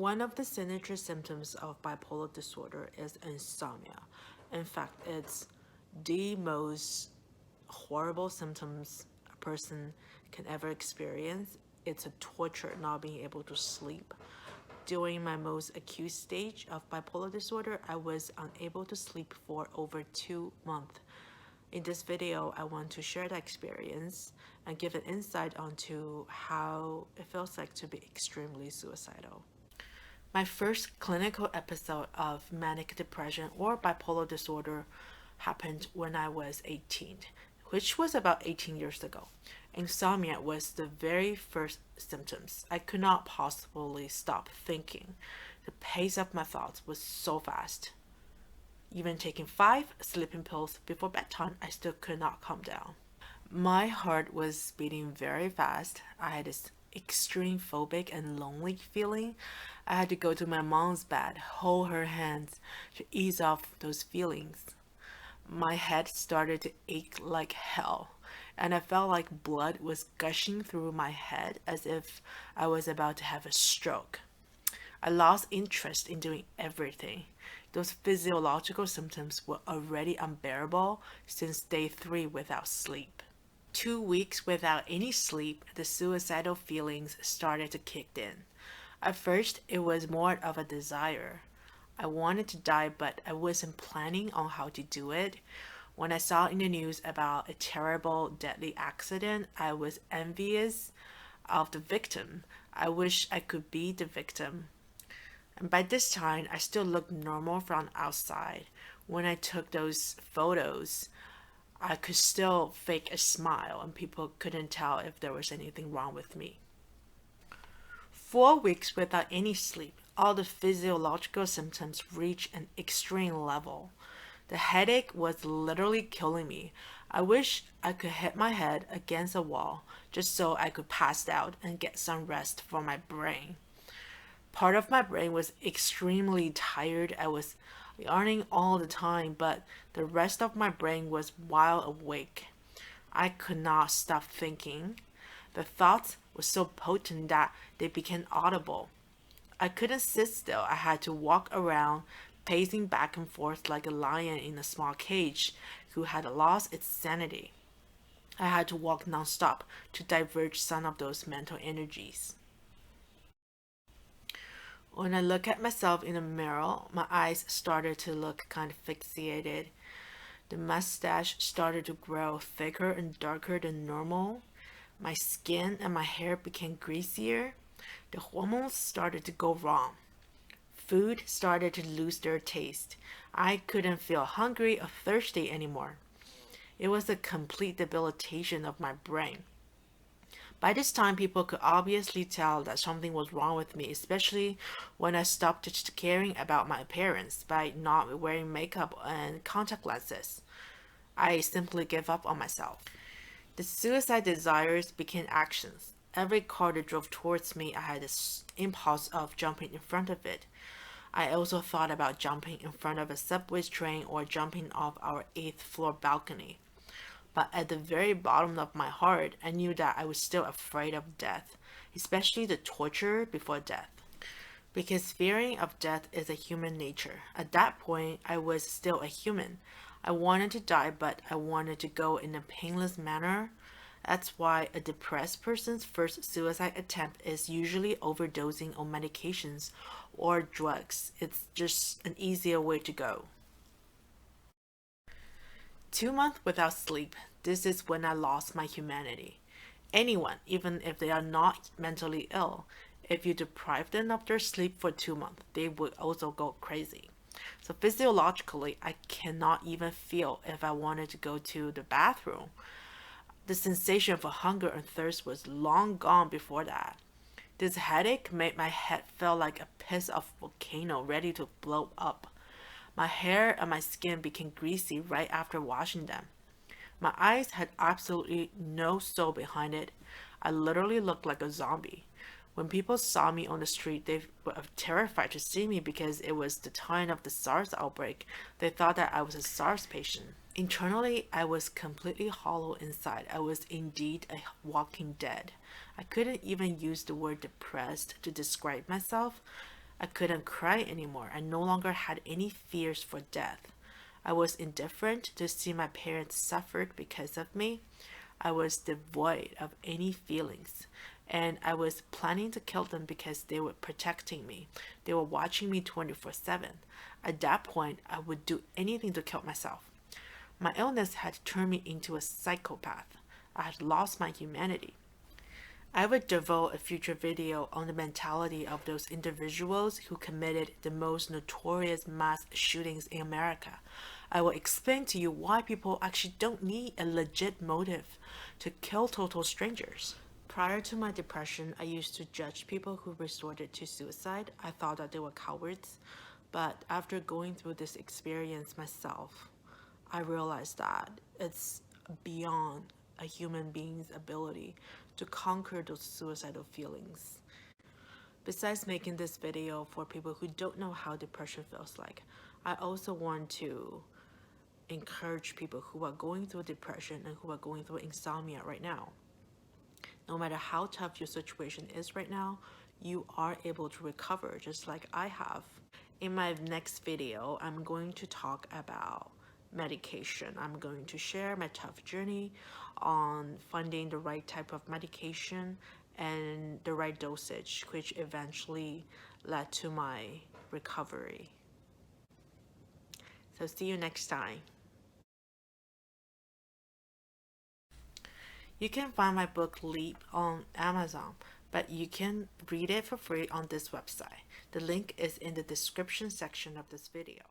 One of the signature symptoms of bipolar disorder is insomnia. In fact, it's the most horrible symptoms a person can ever experience. It's a torture not being able to sleep. During my most acute stage of bipolar disorder, I was unable to sleep for over 2 months. In this video, I want to share that experience and give an insight onto how it feels like to be extremely suicidal. My first clinical episode of manic depression or bipolar disorder happened when I was 18, which was about 18 years ago. Insomnia was the very first symptoms. I could not possibly stop thinking. The pace of my thoughts was so fast. Even taking 5 sleeping pills before bedtime, I still could not calm down. My heart was beating very fast. I had this extreme phobic and lonely feeling. I had to go to my mom's bed, hold her hands to ease off those feelings. My head started to ache like hell, and I felt like blood was gushing through my head as if I was about to have a stroke. I lost interest in doing everything. Those physiological symptoms were already unbearable since day 3 without sleep. 2 weeks without any sleep, the suicidal feelings started to kick in. At first, it was more of a desire. I wanted to die, but I wasn't planning on how to do it. When I saw in the news about a terrible, deadly accident, I was envious of the victim. I wish I could be the victim. And by this time, I still looked normal from outside. When I took those photos, I could still fake a smile, and people couldn't tell if there was anything wrong with me. 4 weeks without any sleep, all the physiological symptoms reached an extreme level. The headache was literally killing me. I wish I could hit my head against a wall just so I could pass out and get some rest for my brain. Part of my brain was extremely tired. I was yawning all the time, but the rest of my brain was wide awake. I could not stop thinking. The thoughts were so potent that they became audible. I couldn't sit still. I had to walk around, pacing back and forth like a lion in a small cage who had lost its sanity. I had to walk nonstop to divert some of those mental energies. When I look at myself in the mirror, my eyes started to look kind of fixated. The mustache started to grow thicker and darker than normal. My skin and my hair became greasier. The hormones started to go wrong. Food started to lose their taste. I couldn't feel hungry or thirsty anymore. It was a complete debilitation of my brain. By this time, people could obviously tell that something was wrong with me, especially when I stopped just caring about my appearance by not wearing makeup and contact lenses. I simply gave up on myself. The suicide desires became actions. Every car that drove towards me, I had this impulse of jumping in front of it. I also thought about jumping in front of a subway train or jumping off our 8th floor balcony. But at the very bottom of my heart, I knew that I was still afraid of death, especially the torture before death. Because fearing of death is a human nature. At that point, I was still a human. I wanted to die, but I wanted to go in a painless manner. That's why a depressed person's first suicide attempt is usually overdosing on medications or drugs. It's just an easier way to go. 2 months without sleep, this is when I lost my humanity. Anyone, even if they are not mentally ill, if you deprive them of their sleep for 2 months, they would also go crazy. So physiologically, I cannot even feel if I wanted to go to the bathroom. The sensation for hunger and thirst was long gone before that. This headache made my head feel like a piece of volcano ready to blow up. My hair and my skin became greasy right after washing them. My eyes had absolutely no soul behind it. I literally looked like a zombie. When people saw me on the street, they were terrified to see me because it was the time of the SARS outbreak. They thought that I was a SARS patient. Internally, I was completely hollow inside. I was indeed a walking dead. I couldn't even use the word depressed to describe myself. I couldn't cry anymore. I no longer had any fears for death. I was indifferent to see my parents suffered because of me. I was devoid of any feelings. And I was planning to kill them because they were protecting me. They were watching me 24/7. At that point, I would do anything to kill myself. My illness had turned me into a psychopath. I had lost my humanity. I would devote a future video on the mentality of those individuals who committed the most notorious mass shootings in America. I will explain to you why people actually don't need a legit motive to kill total strangers. Prior to my depression, I used to judge people who resorted to suicide. I thought that they were cowards. But after going through this experience myself, I realized that it's beyond a human being's ability to conquer those suicidal feelings. Besides making this video for people who don't know how depression feels like, I also want to encourage people who are going through depression and who are going through insomnia right now. No matter how tough your situation is right now, you are able to recover just like I have. In my next video, I'm going to talk about medication. I'm going to share my tough journey on finding the right type of medication and the right dosage, which eventually led to my recovery. So see you next time. You can find my book Leap on Amazon, but you can read it for free on this website. The link is in the description section of this video.